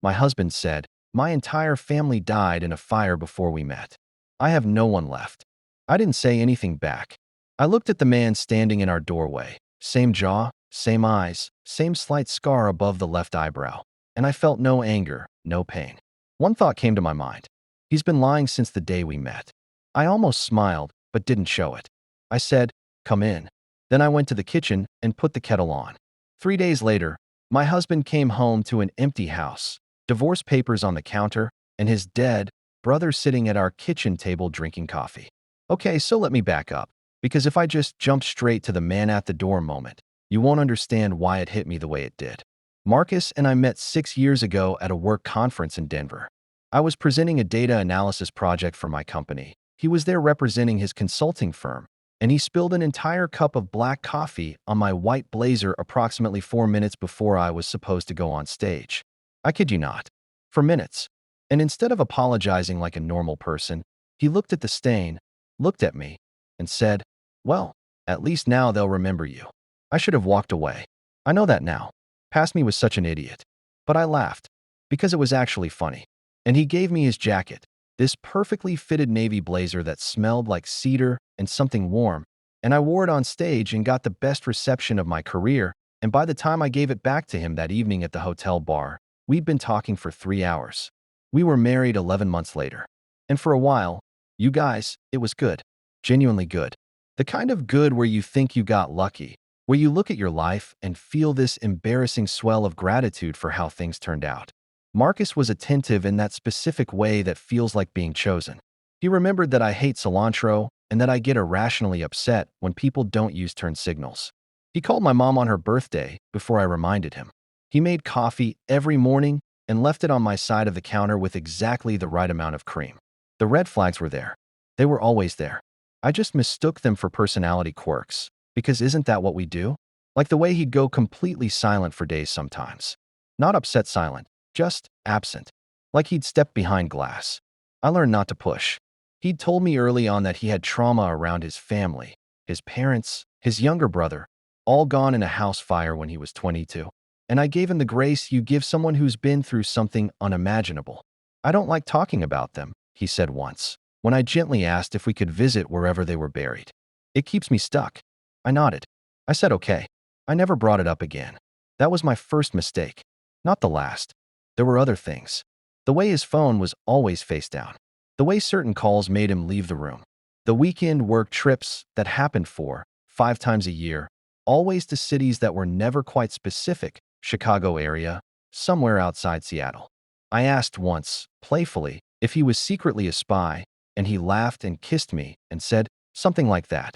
My husband said, "My entire family died in a fire before we met. I have no one left." I didn't say anything back. I looked at the man standing in our doorway. Same jaw, same eyes, same slight scar above the left eyebrow. And I felt no anger, no pain. One thought came to my mind. He's been lying since the day we met. I almost smiled, but didn't show it. I said, "Come in." Then I went to the kitchen and put the kettle on. 3 days later, my husband came home to an empty house, divorce papers on the counter, and his dead brother sitting at our kitchen table drinking coffee. Okay, so let me back up, because if I just jump straight to the man at the door moment, you won't understand why it hit me the way it did. Marcus and I met 6 years ago at a work conference in Denver. I was presenting a data analysis project for my company. He was there representing his consulting firm, and he spilled an entire cup of black coffee on my white blazer approximately 4 minutes before I was supposed to go on stage. I kid you not. For minutes. And instead of apologizing like a normal person, he looked at the stain, looked at me, and said, "Well, at least now they'll remember you." I should have walked away. I know that now. Past me was such an idiot. But I laughed, because it was actually funny. And he gave me his jacket, this perfectly fitted navy blazer that smelled like cedar and something warm, and I wore it on stage and got the best reception of my career, and by the time I gave it back to him that evening at the hotel bar, we'd been talking for 3 hours. We were married 11 months later. And for a while, you guys, it was good. Genuinely good. The kind of good where you think you got lucky, where you look at your life and feel this embarrassing swell of gratitude for how things turned out. Marcus was attentive in that specific way that feels like being chosen. He remembered that I hate cilantro and that I get irrationally upset when people don't use turn signals. He called my mom on her birthday before I reminded him. He made coffee every morning and left it on my side of the counter with exactly the right amount of cream. The red flags were there. They were always there. I just mistook them for personality quirks, because isn't that what we do? Like the way he'd go completely silent for days sometimes. Not upset silent, just absent. Like he'd step behind glass. I learned not to push. He'd told me early on that he had trauma around his family, his parents, his younger brother, all gone in a house fire when he was 22. And I gave him the grace you give someone who's been through something unimaginable. "I don't like talking about them," he said once, when I gently asked if we could visit wherever they were buried. "It keeps me stuck." I nodded. I said okay. I never brought it up again. That was my first mistake. Not the last. There were other things. The way his phone was always face down. The way certain calls made him leave the room. The weekend work trips that happened 4-5 times a year, always to cities that were never quite specific, Chicago area, somewhere outside Seattle. I asked once, playfully, if he was secretly a spy, and he laughed and kissed me and said something like that.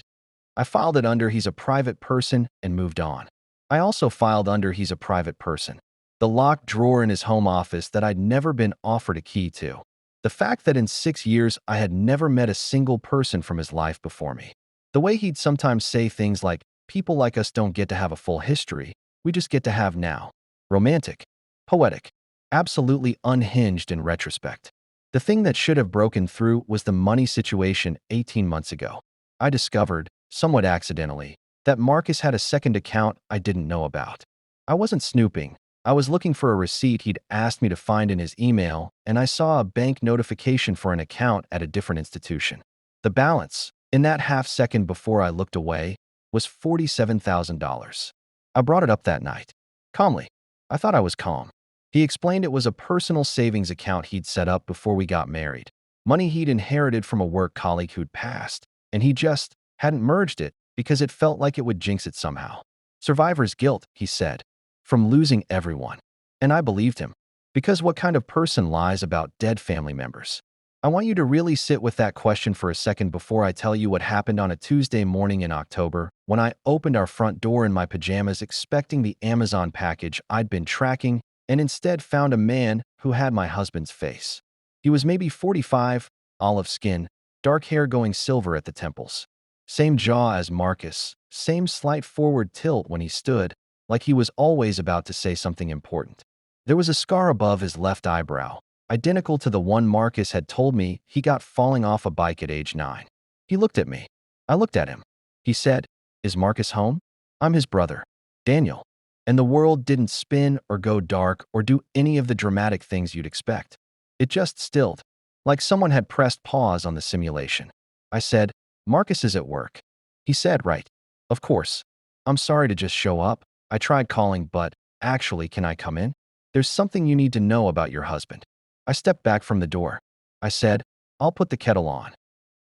I filed it under he's a private person and moved on. I also filed under he's a private person. The locked drawer in his home office that I'd never been offered a key to. The fact that in 6 years I had never met a single person from his life before me. The way he'd sometimes say things like, "People like us don't get to have a full history, we just get to have now." Romantic, poetic, absolutely unhinged in retrospect. The thing that should have broken through was the money situation 18 months ago. I discovered, somewhat accidentally, that Marcus had a second account I didn't know about. I wasn't snooping. I was looking for a receipt he'd asked me to find in his email, and I saw a bank notification for an account at a different institution. The balance, in that half second before I looked away, was $47,000. I brought it up that night. Calmly. I thought I was calm. He explained it was a personal savings account he'd set up before we got married. Money he'd inherited from a work colleague who'd passed, and he just hadn't merged it because it felt like it would jinx it somehow. Survivor's guilt, he said, from losing everyone. And I believed him. Because what kind of person lies about dead family members? I want you to really sit with that question for a second before I tell you what happened on a Tuesday morning in October when I opened our front door in my pajamas expecting the Amazon package I'd been tracking and instead found a man who had my husband's face. He was maybe 45, olive skin, dark hair going silver at the temples. Same jaw as Marcus, same slight forward tilt when he stood, like he was always about to say something important. There was a scar above his left eyebrow, identical to the one Marcus had told me he got falling off a bike at age 9. He looked at me. I looked at him. He said, "Is Marcus home?" "I'm his brother, Daniel." And the world didn't spin or go dark or do any of the dramatic things you'd expect. It just stilled, like someone had pressed pause on the simulation. I said, "Marcus is at work." He said, "Right. Of course. I'm sorry to just show up. I tried calling, but actually, can I come in? There's something you need to know about your husband." I stepped back from the door. I said, "I'll put the kettle on."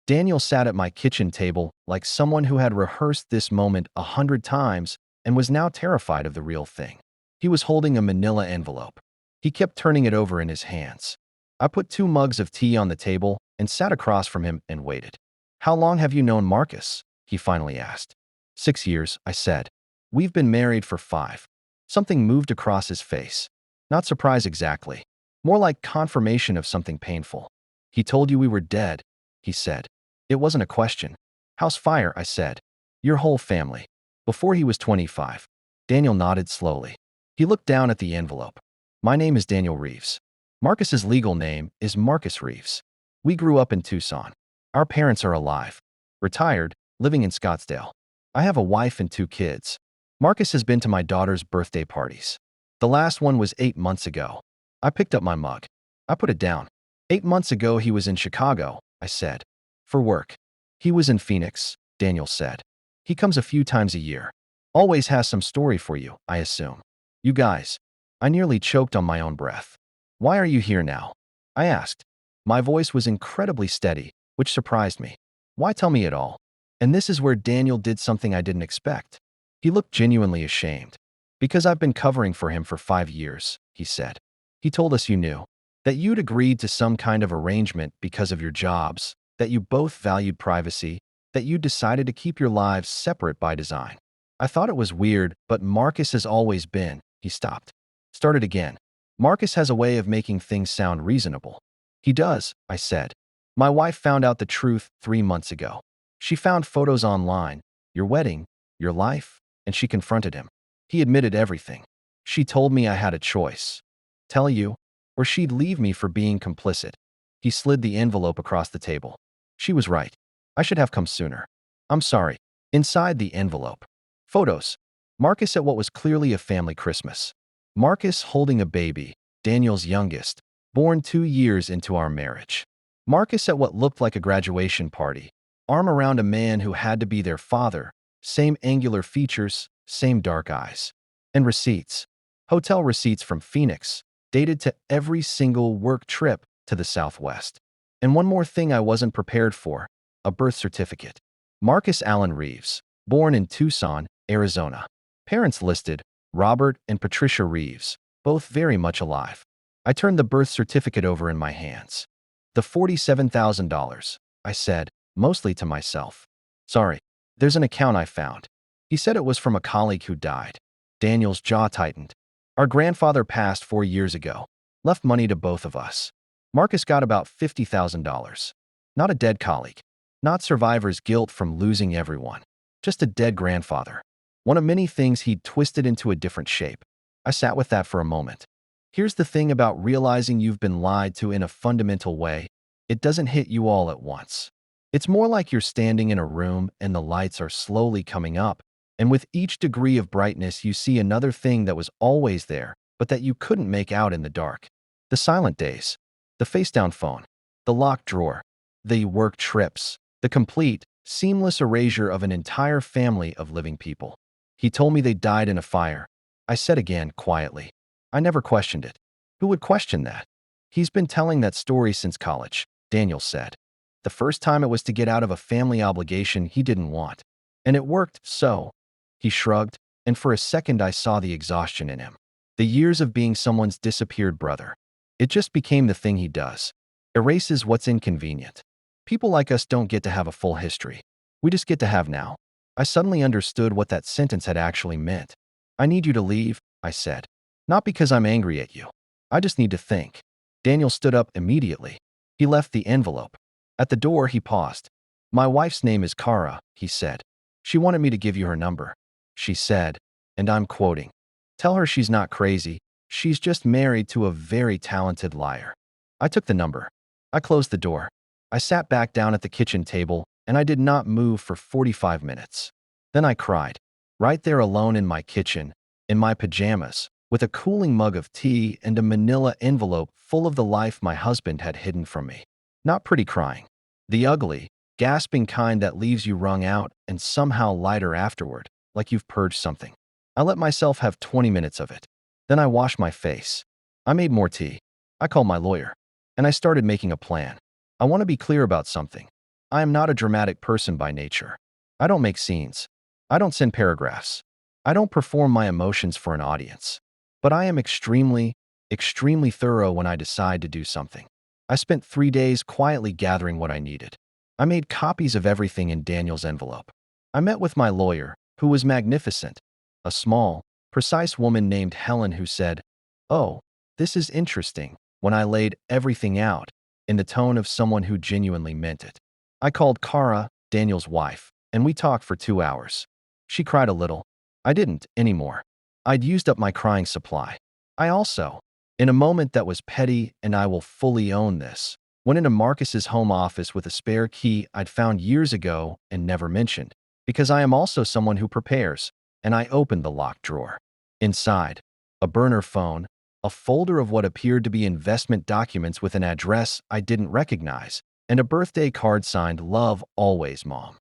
Daniel sat at my kitchen table like someone who had rehearsed this moment 100 times and was now terrified of the real thing. He was holding a manila envelope. He kept turning it over in his hands. I put 2 mugs of tea on the table and sat across from him and waited. "How long have you known Marcus?" he finally asked. 6 years, I said. "We've been married for 5. Something moved across his face. Not surprise exactly. More like confirmation of something painful. "He told you we were dead," he said. It wasn't a question. "House fire," I said. "Your whole family." Before he was 25. Daniel nodded slowly. He looked down at the envelope. "My name is Daniel Reeves. Marcus's legal name is Marcus Reeves. We grew up in Tucson. Our parents are alive. Retired, living in Scottsdale. I have a wife and 2 kids. Marcus has been to my daughter's birthday parties. The last one was 8 months ago." I picked up my mug. I put it down. "8 months ago he was in Chicago," I said. "For work." "He was in Phoenix," Daniel said. "He comes a few times a year. Always has some story for you, I assume." "You guys." I nearly choked on my own breath. "Why are you here now?" I asked. My voice was incredibly steady, which surprised me. "Why tell me it all?" And this is where Daniel did something I didn't expect. He looked genuinely ashamed. "Because I've been covering for him for 5 years," he said. "He told us you knew. That you'd agreed to some kind of arrangement because of your jobs, that you both valued privacy, that you decided to keep your lives separate by design. I thought it was weird, but Marcus has always been." He stopped. Started again. "Marcus has a way of making things sound reasonable." "He does," I said. "My wife found out the truth 3 months ago. She found photos online, your wedding, your life, and she confronted him. He admitted everything. She told me I had a choice. Tell you, or she'd leave me for being complicit." He slid the envelope across the table. "She was right. I should have come sooner. I'm sorry." Inside the envelope. Photos. Marcus at what was clearly a family Christmas. Marcus holding a baby, Daniel's youngest, born 2 years into our marriage. Marcus at what looked like a graduation party, arm around a man who had to be their father, same angular features, same dark eyes. And receipts. Hotel receipts from Phoenix, dated to every single work trip to the Southwest. And one more thing I wasn't prepared for, a birth certificate. Marcus Allen Reeves, born in Tucson, Arizona. Parents listed, Robert and Patricia Reeves, both very much alive. I turned the birth certificate over in my hands. "The $47,000, I said, mostly to myself. "Sorry, there's an account I found." He said it was from a colleague who died. Daniel's jaw tightened. "Our grandfather passed 4 years ago. Left money to both of us. Marcus got about $50,000. Not a dead colleague. Not survivor's guilt from losing everyone. Just a dead grandfather. One of many things he'd twisted into a different shape." I sat with that for a moment. Here's the thing about realizing you've been lied to in a fundamental way. It doesn't hit you all at once. It's more like you're standing in a room and the lights are slowly coming up, and with each degree of brightness you see another thing that was always there, but that you couldn't make out in the dark. The silent days. The face-down phone. The locked drawer. The work trips. The complete, seamless erasure of an entire family of living people. "He told me they died in a fire," I said again, quietly. I never questioned it. Who would question that? "He's been telling that story since college," Daniel said. "The first time it was to get out of a family obligation he didn't want. And it worked, so." He shrugged, and for a second I saw the exhaustion in him. The years of being someone's disappeared brother. It just became the thing he does. Erases what's inconvenient. People like us don't get to have a full history. We just get to have now. I suddenly understood what that sentence had actually meant. "I need you to leave," I said. "Not because I'm angry at you. I just need to think." Daniel stood up immediately. He left the envelope. At the door, he paused. "My wife's name is Kara," he said. "She wanted me to give you her number. She said," and I'm quoting, "tell her she's not crazy. She's just married to a very talented liar." I took the number. I closed the door. I sat back down at the kitchen table, and I did not move for 45 minutes. Then I cried. Right there alone in my kitchen, in my pajamas, with a cooling mug of tea and a manila envelope full of the life my husband had hidden from me. Not pretty crying. The ugly, gasping kind that leaves you wrung out and somehow lighter afterward, like you've purged something. I let myself have 20 minutes of it. Then I washed my face. I made more tea. I called my lawyer. And I started making a plan. I want to be clear about something. I am not a dramatic person by nature. I don't make scenes. I don't send paragraphs. I don't perform my emotions for an audience. But I am extremely thorough when I decide to do something. I spent 3 days quietly gathering what I needed. I made copies of everything in Daniel's envelope. I met with my lawyer, who was magnificent, a small, precise woman named Helen who said, "Oh, this is interesting," when I laid everything out, in the tone of someone who genuinely meant it. I called Kara, Daniel's wife, and we talked for 2 hours. She cried a little. I didn't anymore. I'd used up my crying supply. I also, in a moment that was petty, and I will fully own this, went into Marcus's home office with a spare key I'd found years ago and never mentioned, because I am also someone who prepares, and I opened the locked drawer. Inside, a burner phone, a folder of what appeared to be investment documents with an address I didn't recognize, and a birthday card signed "Love Always, Mom."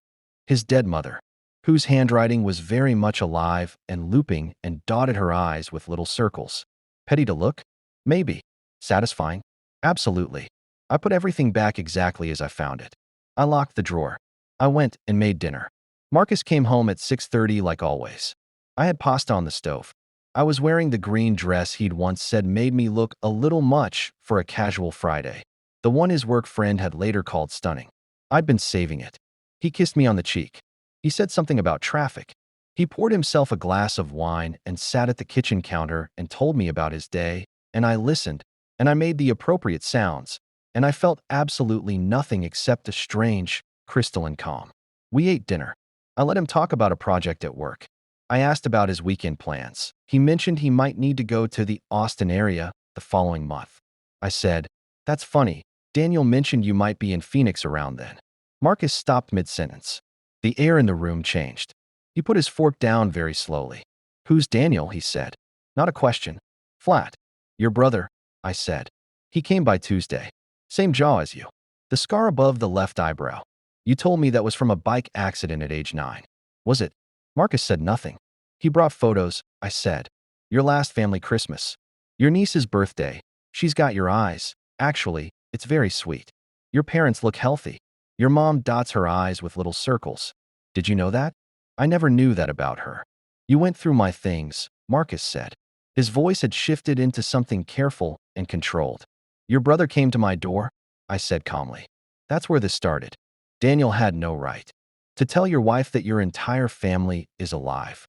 His dead mother, whose handwriting was very much alive and looping and dotted her eyes with little circles. Petty to look? Maybe. Satisfying? Absolutely. I put everything back exactly as I found it. I locked the drawer. I went and made dinner. Marcus came home at 6:30 like always. I had pasta on the stove. I was wearing the green dress he'd once said made me look a little much for a casual Friday, the one his work friend had later called stunning. I'd been saving it. He kissed me on the cheek. He said something about traffic. He poured himself a glass of wine and sat at the kitchen counter and told me about his day, and I listened, and I made the appropriate sounds, and I felt absolutely nothing except a strange, crystalline calm. We ate dinner. I let him talk about a project at work. I asked about his weekend plans. He mentioned he might need to go to the Austin area the following month. I said, "That's funny. Daniel mentioned you might be in Phoenix around then." Marcus stopped mid-sentence. The air in the room changed. He put his fork down very slowly. "Who's Daniel?" he said. Not a question. Flat. "Your brother," I said. "He came by Tuesday. Same jaw as you. The scar above the left eyebrow. You told me that was from a bike accident at age 9. Was it?" Marcus said nothing. "He brought photos," I said. "Your last family Christmas. Your niece's birthday. She's got your eyes. Actually, it's very sweet. Your parents look healthy. Your mom dots her eyes with little circles. Did you know that? I never knew that about her." "You went through my things," Marcus said. His voice had shifted into something careful and controlled. "Your brother came to my door," I said calmly. "That's where this started. Daniel had no right to tell your wife that your entire family is alive."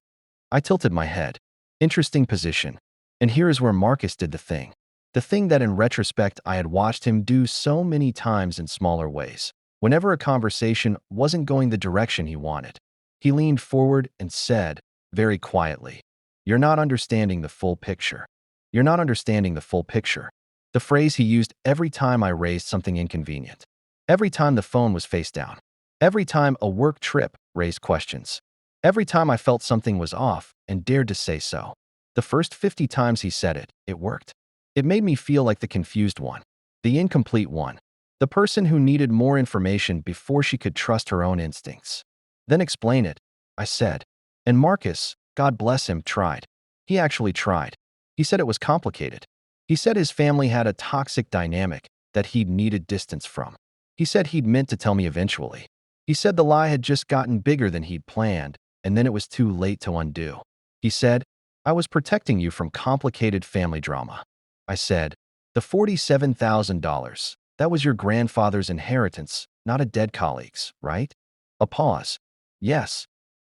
I tilted my head. Interesting position. And here is where Marcus did the thing. The thing that in retrospect I had watched him do so many times in smaller ways. Whenever a conversation wasn't going the direction he wanted, he leaned forward and said, very quietly, "You're not understanding the full picture. You're not understanding the full picture." The phrase he used every time I raised something inconvenient. Every time the phone was face down. Every time a work trip raised questions. Every time I felt something was off and dared to say so. The first 50 times he said it, it worked. It made me feel like the confused one, the incomplete one, the person who needed more information before she could trust her own instincts. "Then explain it," I said. And Marcus, God bless him, tried. He actually tried. He said it was complicated. He said his family had a toxic dynamic that he'd needed distance from. He said he'd meant to tell me eventually. He said the lie had just gotten bigger than he'd planned, and then it was too late to undo. He said, "I was protecting you from complicated family drama." I said, "The $47,000, that was your grandfather's inheritance, not a dead colleague's, right?" A pause. "Yes.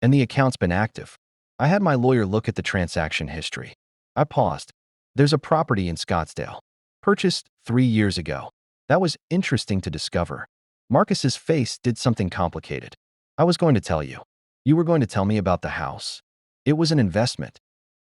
And the account's been active." I had my lawyer look at the transaction history. I paused. "There's a property in Scottsdale. Purchased 3 years ago." That was interesting to discover. Marcus's face did something complicated. "I was going to tell you. You were going to tell me about the house. It was an investment.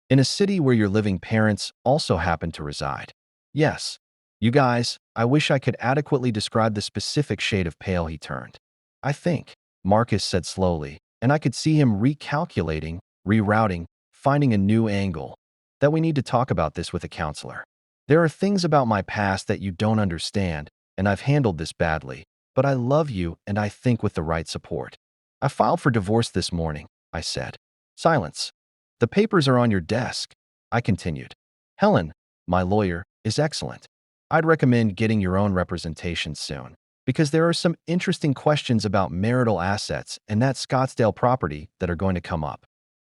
In a city where your living parents also happen to reside." "Yes. You guys, I wish I could adequately describe the specific shade of pale he turned. "I think," Marcus said slowly, and I could see him recalculating, rerouting, finding a new angle, that we need to talk about this with a counselor. There are things about my past that you don't understand, and I've handled this badly, but I love you and I think with the right support. I filed for divorce this morning, I said. Silence. The papers are on your desk, I continued. Helen, my lawyer, is excellent. I'd recommend getting your own representation soon, because there are some interesting questions about marital assets and that Scottsdale property that are going to come up.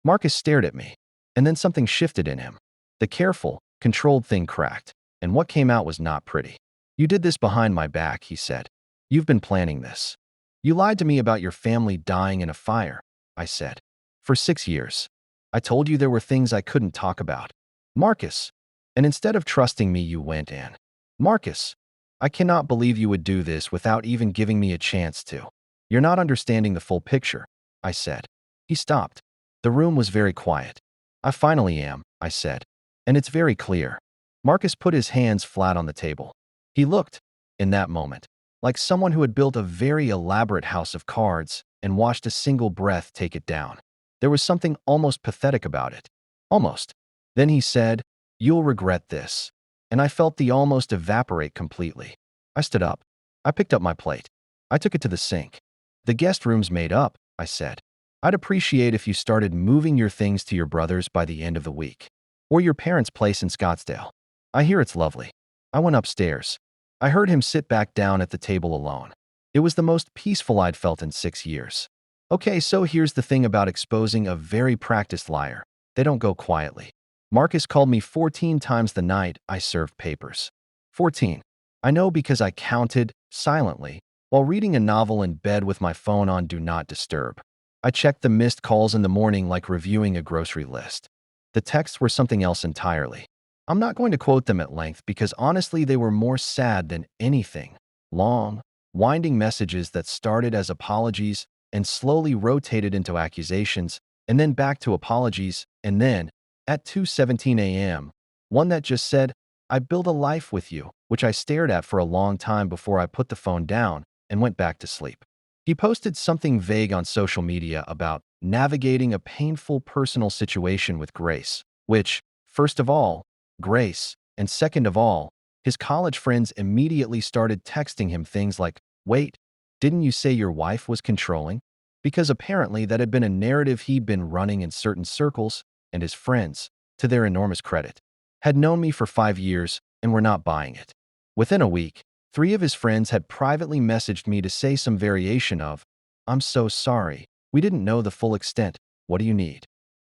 Marcus stared at me, and then something shifted in him. The careful, controlled thing cracked, and what came out was not pretty. You did this behind my back, he said. You've been planning this. You lied to me about your family dying in a fire, I said. For 6 years. I told you there were things I couldn't talk about. Marcus. And instead of trusting me, you went in. Marcus. I cannot believe you would do this without even giving me a chance to. You're not understanding the full picture, I said. He stopped. The room was very quiet. I finally am, I said. And it's very clear. Marcus put his hands flat on the table. He looked, in that moment, like someone who had built a very elaborate house of cards and watched a single breath take it down. There was something almost pathetic about it. Almost. Then he said, "You'll regret this." And I felt the almost evaporate completely. I stood up. I picked up my plate. I took it to the sink. The guest room's made up, I said. I'd appreciate if you started moving your things to your brother's by the end of the week. Or your parents' place in Scottsdale. I hear it's lovely. I went upstairs. I heard him sit back down at the table alone. It was the most peaceful I'd felt in 6 years. Okay, so here's the thing about exposing a very practiced liar. They don't go quietly. Marcus called me 14 times the night I served papers. 14. I know because I counted, silently, while reading a novel in bed with my phone on Do Not Disturb. I checked the missed calls in the morning like reviewing a grocery list. The texts were something else entirely. I'm not going to quote them at length because honestly they were more sad than anything. Long, winding messages that started as apologies and slowly rotated into accusations, and then back to apologies, and then, at 2:17 a.m., one that just said, "I built a life with you," which I stared at for a long time before I put the phone down and went back to sleep. He posted something vague on social media about navigating a painful personal situation with Grace, which, first of all, Grace, and second of all, his college friends immediately started texting him things like, "Wait, didn't you say your wife was controlling?" Because apparently that had been a narrative he'd been running in certain circles, and his friends, to their enormous credit, had known me for 5 years and were not buying it. Within a week, 3 of his friends had privately messaged me to say some variation of, "I'm so sorry, we didn't know the full extent, what do you need?"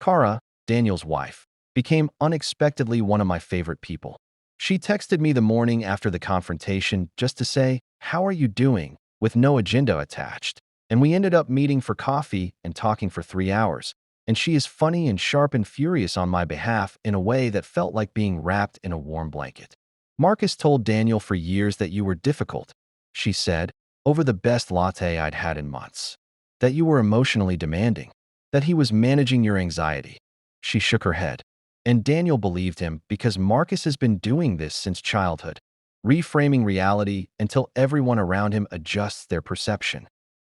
Kara, Daniel's wife, became unexpectedly one of my favorite people. She texted me the morning after the confrontation just to say, "How are you doing?" with no agenda attached. And we ended up meeting for coffee and talking for 3 hours. And she is funny and sharp and furious on my behalf in a way that felt like being wrapped in a warm blanket. "Marcus told Daniel for years that you were difficult," she said, "over the best latte I'd had in months. That you were emotionally demanding. That he was managing your anxiety." She shook her head. And Daniel believed him because Marcus has been doing this since childhood, reframing reality until everyone around him adjusts their perception.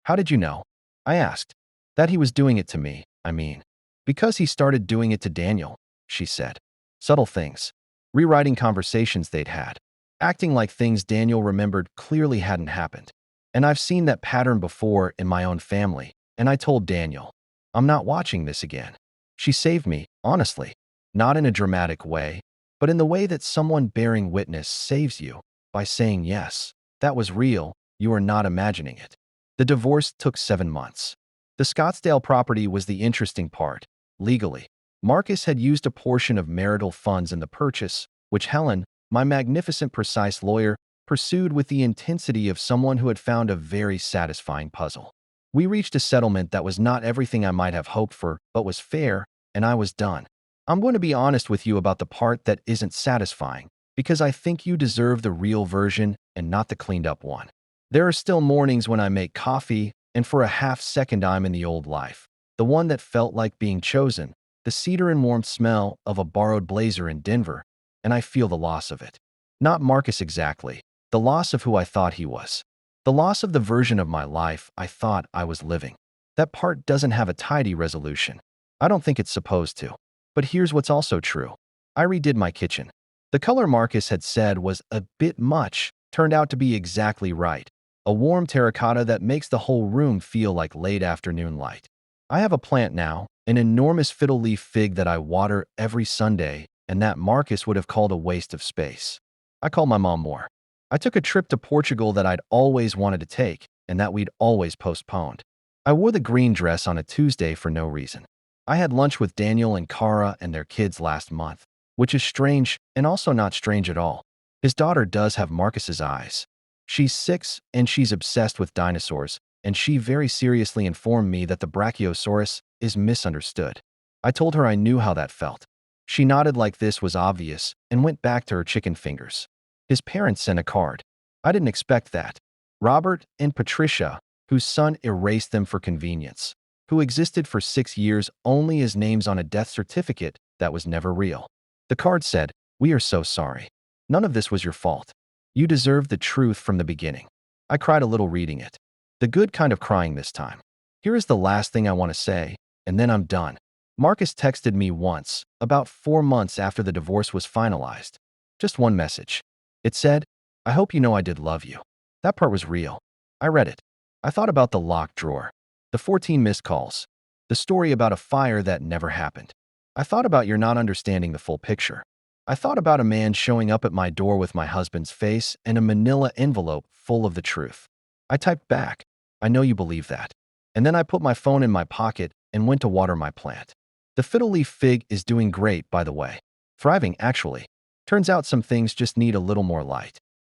"How did you know?" I asked. "That he was doing it to me, I mean." "Because he started doing it to Daniel," she said. Subtle things. Rewriting conversations they'd had. Acting like things Daniel remembered clearly hadn't happened. And I've seen that pattern before in my own family, and I told Daniel, "I'm not watching this again." She saved me, honestly. Not in a dramatic way, but in the way that someone bearing witness saves you, by saying yes, that was real, you are not imagining it. The divorce took 7 months. The Scottsdale property was the interesting part, legally. Marcus had used a portion of marital funds in the purchase, which Helen, my magnificent precise lawyer, pursued with the intensity of someone who had found a very satisfying puzzle. We reached a settlement that was not everything I might have hoped for, but was fair, and I was done. I'm going to be honest with you about the part that isn't satisfying, because I think you deserve the real version and not the cleaned up one. There are still mornings when I make coffee, and for a half second I'm in the old life, the one that felt like being chosen, the cedar and warmth smell of a borrowed blazer in Denver, and I feel the loss of it. Not Marcus exactly, the loss of who I thought he was. The loss of the version of my life I thought I was living. That part doesn't have a tidy resolution. I don't think it's supposed to. But here's what's also true. I redid my kitchen. The color Marcus had said was a bit much turned out to be exactly right. A warm terracotta that makes the whole room feel like late afternoon light. I have a plant now, an enormous fiddle leaf fig that I water every Sunday, and that Marcus would have called a waste of space. I call my mom more. I took a trip to Portugal that I'd always wanted to take, and that we'd always postponed. I wore the green dress on a Tuesday for no reason. I had lunch with Daniel and Cara and their kids last month, which is strange and also not strange at all. His daughter does have Marcus's eyes. She's 6 and she's obsessed with dinosaurs, and she very seriously informed me that the Brachiosaurus is misunderstood. I told her I knew how that felt. She nodded like this was obvious and went back to her chicken fingers. His parents sent a card. I didn't expect that. Robert and Patricia, whose son erased them for convenience, who existed for 6 years only as names on a death certificate that was never real. The card said, "We are so sorry. None of this was your fault. You deserved the truth from the beginning." I cried a little reading it. The good kind of crying this time. Here is the last thing I want to say, and then I'm done. Marcus texted me once, about 4 months after the divorce was finalized. Just one message. It said, "I hope you know I did love you." That part was real. I read it. I thought about the locked drawer, the 14 missed calls, the story about a fire that never happened. I thought about you're not understanding the full picture. I thought about a man showing up at my door with my husband's face and a manila envelope full of the truth. I typed back, "I know you believe that." And then I put my phone in my pocket and went to water my plant. The fiddle leaf fig is doing great, by the way. Thriving, actually. Turns out some things just need a little more light.